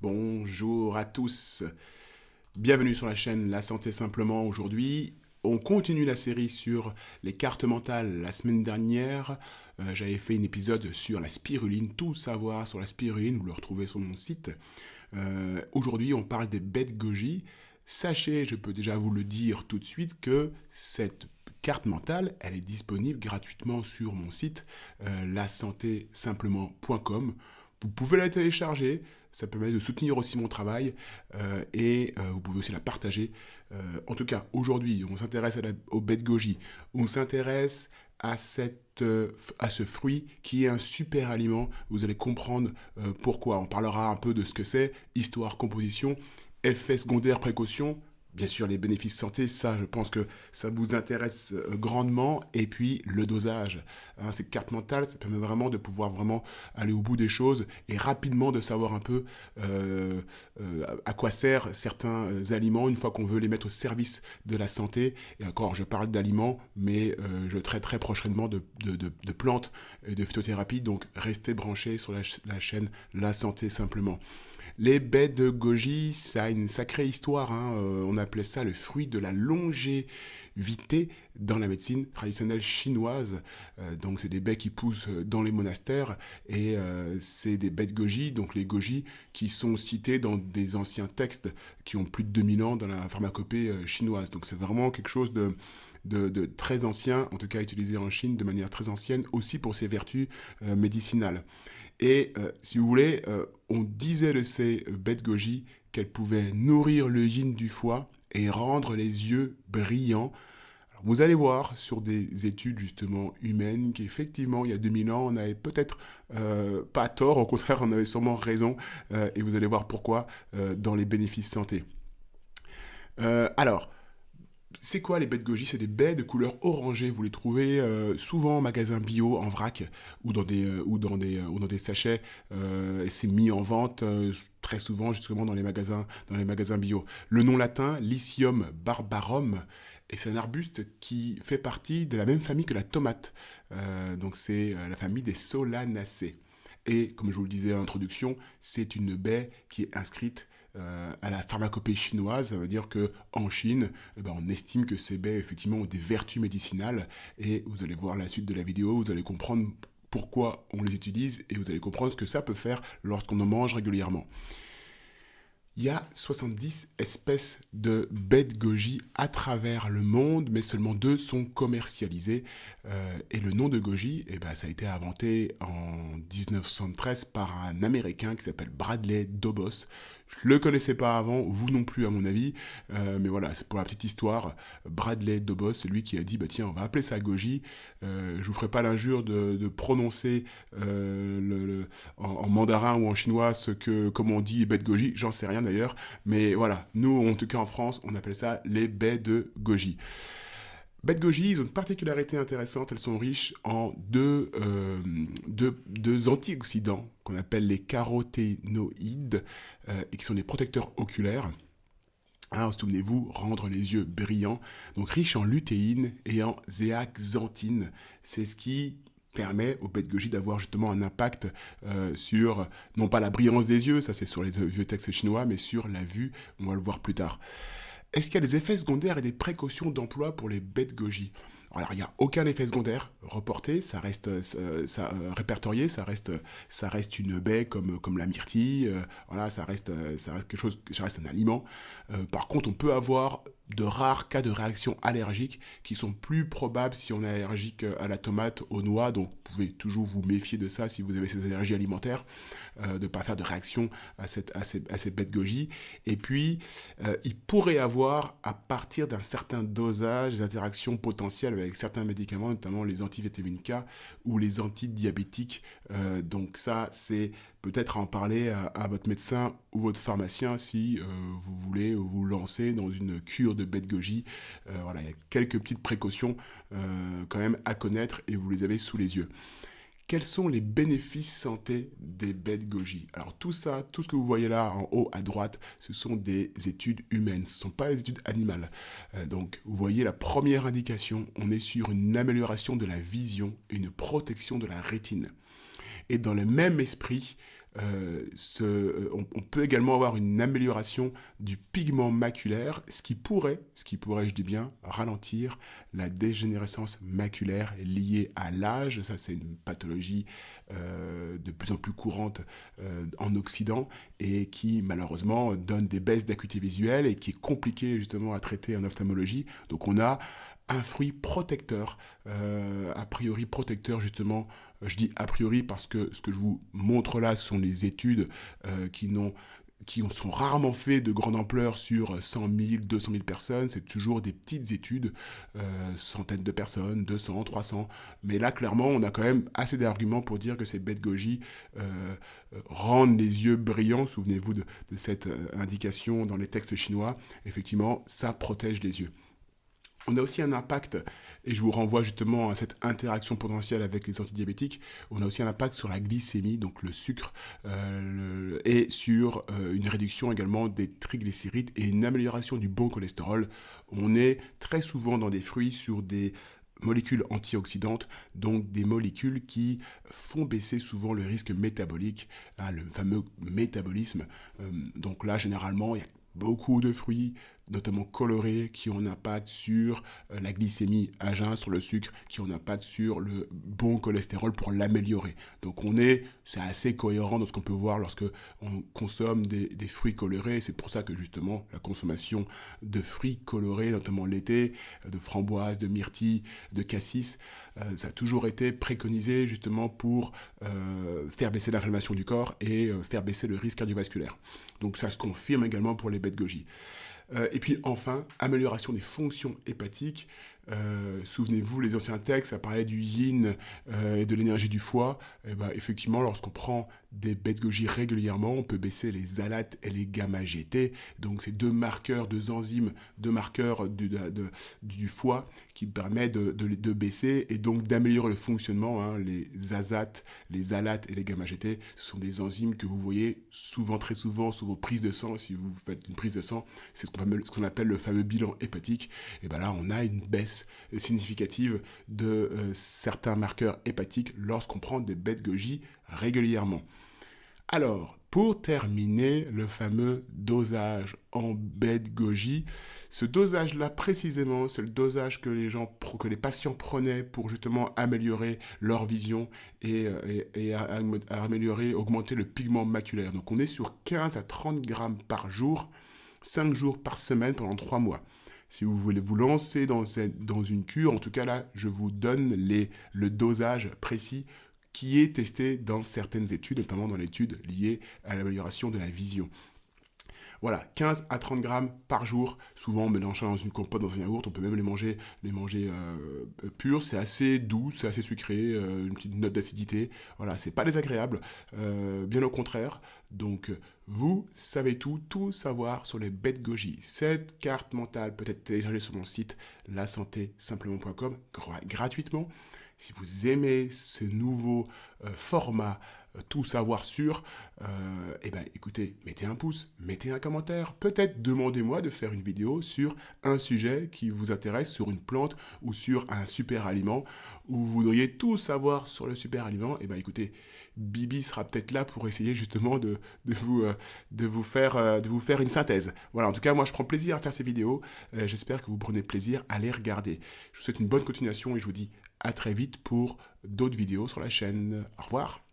Bonjour à tous, bienvenue sur la chaîne La Santé Simplement. Aujourd'hui, on continue la série sur les cartes mentales. La semaine dernière, j'avais fait un épisode sur la spiruline, tout savoir sur la spiruline, vous le retrouvez sur mon site. Aujourd'hui, on parle des bêtes goji. Sachez, je peux déjà vous le dire tout de suite, que cette carte mentale, elle est disponible gratuitement sur mon site, lasantésimplement.com. Vous pouvez la télécharger, ça permet de soutenir aussi mon travail et vous pouvez aussi la partager. En tout cas, aujourd'hui, on s'intéresse au bête goji. On s'intéresse à ce fruit qui est un super aliment. Vous allez comprendre pourquoi. On parlera un peu de ce que c'est, histoire, composition, effets secondaires, précautions. Bien sûr, les bénéfices santé, ça, je pense que ça vous intéresse grandement. Et puis, le dosage. Hein, ces cartes mentales, ça permet vraiment de pouvoir vraiment aller au bout des choses et rapidement de savoir un peu à quoi servent certains aliments une fois qu'on veut les mettre au service de la santé. Et encore, je parle d'aliments, mais je traite très prochainement de plantes et de phytothérapie. Donc, restez branchés sur la chaîne La Santé Simplement. Les baies de goji, ça a une sacrée histoire. Hein. On appelait ça le fruit de la longévité dans la médecine traditionnelle chinoise. Donc c'est des baies qui poussent dans les monastères et c'est des baies de goji, donc les goji qui sont cités dans des anciens textes qui ont plus de 2000 ans dans la pharmacopée chinoise. Donc c'est vraiment quelque chose de très ancien, en tout cas utilisé en Chine de manière très ancienne, aussi pour ses vertus médicinales. Et si vous voulez, on disait de ces bêtes goji qu'elles pouvaient nourrir le yin du foie et rendre les yeux brillants. Alors, vous allez voir sur des études justement humaines qu'effectivement, il y a 2000 ans, on n'avait peut-être pas tort, au contraire, on avait sûrement raison, et vous allez voir pourquoi dans les bénéfices santé. Alors, c'est quoi les baies de goji? C'est des baies de couleur orangée. Vous les trouvez souvent en magasin bio, en vrac, ou dans des sachets. Et c'est mis en vente très souvent justement dans les magasins bio. Le nom latin, Lycium barbarum, et c'est un arbuste qui fait partie de la même famille que la tomate. Donc c'est la famille des Solanacées. Et comme je vous le disais en introduction, c'est une baie qui est inscrite à la pharmacopée chinoise. Ça veut dire qu'en Chine, eh ben, on estime que ces baies effectivement ont des vertus médicinales. Et vous allez voir la suite de la vidéo, vous allez comprendre pourquoi on les utilise et vous allez comprendre ce que ça peut faire lorsqu'on en mange régulièrement. Il y a 70 espèces de baies de goji à travers le monde, mais seulement deux sont commercialisées. Et le nom de goji, eh ben, ça a été inventé en 1973 par un Américain qui s'appelle Bradley Dobos. Je ne le connaissais pas avant, vous non plus à mon avis, mais voilà, c'est pour la petite histoire. Bradley Dobos, c'est lui qui a dit, bah tiens, on va appeler ça goji. Je vous ferai pas l'injure de prononcer en mandarin ou en chinois ce que, comme on dit, baies de goji, j'en sais rien d'ailleurs, mais voilà, nous en tout cas en France, on appelle ça les baies de goji. Baies de goji, ils ont une particularité intéressante, elles sont riches en deux antioxydants qu'on appelle les caroténoïdes et qui sont des protecteurs oculaires. Hein, souvenez-vous, rendre les yeux brillants, donc riche en lutéine et en zéaxanthine. C'est ce qui permet aux bêtes goji d'avoir justement un impact sur, non pas la brillance des yeux, ça c'est sur les vieux textes chinois, mais sur la vue, on va le voir plus tard. Est-ce qu'il y a des effets secondaires et des précautions d'emploi pour les bêtes goji? Alors, il n'y a aucun effet secondaire reporté, ça reste répertorié, ça reste une baie comme la myrtille, voilà, ça reste quelque chose, ça reste un aliment. Par contre, on peut avoir de rares cas de réactions allergiques qui sont plus probables si on est allergique à la tomate, aux noix, donc vous pouvez toujours vous méfier de ça si vous avez ces allergies alimentaires, de ne pas faire de réaction à cette bête goji. Et puis, il pourrait avoir, à partir d'un certain dosage, des interactions potentielles avec certains médicaments, notamment les antivitamines K ou les antidiabétiques. Donc ça, c'est peut-être à en parler à votre médecin ou votre pharmacien si vous voulez vous lancer dans une cure de bête goji. Voilà, il y a quelques petites précautions quand même à connaître et vous les avez sous les yeux. Quels sont les bénéfices santé des bêtes goji? Alors tout ça, tout ce que vous voyez là en haut à droite, ce sont des études humaines, ce ne sont pas des études animales. Donc vous voyez la première indication, on est sur une amélioration de la vision et une protection de la rétine. Et dans le même esprit, on peut également avoir une amélioration du pigment maculaire, ce qui pourrait, je dis bien, ralentir la dégénérescence maculaire liée à l'âge. Ça, c'est une pathologie de plus en plus courante en Occident et qui, malheureusement, donne des baisses d'acuité visuelle et qui est compliquée, justement, à traiter en ophtalmologie. Donc, on a un fruit protecteur, a priori protecteur justement, je dis a priori parce que ce que je vous montre là, ce sont les études qui sont rarement faites de grande ampleur sur 100 000, 200 000 personnes, c'est toujours des petites études, centaines de personnes, 200, 300, mais là clairement on a quand même assez d'arguments pour dire que ces baies de goji rendent les yeux brillants, souvenez-vous de cette indication dans les textes chinois, effectivement ça protège les yeux. On a aussi un impact, et je vous renvoie justement à cette interaction potentielle avec les antidiabétiques, on a aussi un impact sur la glycémie, donc le sucre, et sur une réduction également des triglycérides et une amélioration du bon cholestérol. On est très souvent dans des fruits sur des molécules antioxydantes, donc des molécules qui font baisser souvent le risque métabolique, hein, le fameux métabolisme. Donc là, généralement, il y a beaucoup de fruits, notamment colorés, qui ont un impact sur la glycémie à jeun, sur le sucre, qui ont un impact sur le bon cholestérol pour l'améliorer. Donc c'est assez cohérent dans ce qu'on peut voir lorsque on consomme des fruits colorés. C'est pour ça que justement la consommation de fruits colorés, notamment l'été, de framboises, de myrtilles, de cassis, ça a toujours été préconisé justement pour faire baisser l'inflammation du corps et faire baisser le risque cardiovasculaire. Donc ça se confirme également pour les baies de goji. Et puis enfin, amélioration des fonctions hépatiques. Souvenez-vous, les anciens textes, ça parlait du yin et de l'énergie du foie. Et ben, effectivement, lorsqu'on prend des baies de goji régulièrement, on peut baisser les alates et les gamma-GT. Donc, c'est deux marqueurs, deux enzymes, deux marqueurs du foie qui permettent de baisser et donc d'améliorer le fonctionnement. Hein. Les azates, les alates et les gamma-GT, ce sont des enzymes que vous voyez souvent, très souvent, sur vos prises de sang. Si vous faites une prise de sang, c'est ce qu'on appelle le fameux bilan hépatique. Et ben là, on a une baisse significative de certains marqueurs hépatiques lorsqu'on prend des baies de goji régulièrement. Alors, pour terminer, le fameux dosage en baies de goji, ce dosage-là précisément, c'est le dosage que les patients prenaient pour justement améliorer leur vision et améliorer, augmenter le pigment maculaire. Donc on est sur 15 à 30 grammes par jour, 5 jours par semaine pendant 3 mois. Si vous voulez vous lancer dans une cure, en tout cas là, je vous donne le dosage précis qui est testé dans certaines études, notamment dans l'étude liée à l'amélioration de la vision. Voilà, 15 à 30 grammes par jour, souvent mélangés dans une compote, dans un yaourt, on peut même les manger purs, c'est assez doux, c'est assez sucré, une petite note d'acidité, voilà, c'est pas désagréable, bien au contraire. Donc vous savez tout savoir sur les baies de goji. Cette carte mentale peut être téléchargée sur mon site lasantesimplement.com gratuitement. Si vous aimez ce nouveau format tout savoir sur, eh ben, écoutez, mettez un pouce, mettez un commentaire, peut-être demandez-moi de faire une vidéo sur un sujet qui vous intéresse, sur une plante ou sur un super aliment, où vous voudriez tout savoir sur le super aliment, eh ben, écoutez, Bibi sera peut-être là pour essayer justement de vous faire une synthèse. Voilà, en tout cas, moi je prends plaisir à faire ces vidéos, j'espère que vous prenez plaisir à les regarder. Je vous souhaite une bonne continuation et je vous dis à très vite pour d'autres vidéos sur la chaîne. Au revoir.